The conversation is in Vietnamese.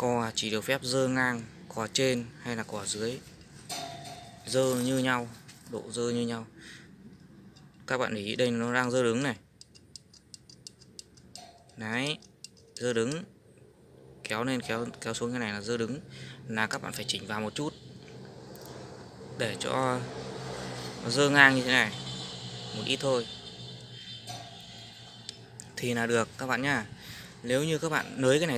cò chỉ được phép dơ ngang, cò trên hay là cò dưới dơ như nhau, độ dơ như nhau. Các bạn để ý đây nó đang dơ đứng này. Đấy, dơ đứng. Kéo lên kéo xuống cái này là dơ đứng, là các bạn phải chỉnh vào một chút để cho nó dơ ngang như thế này, một ít thôi thì là được các bạn nhá. Nếu như các bạn nới cái này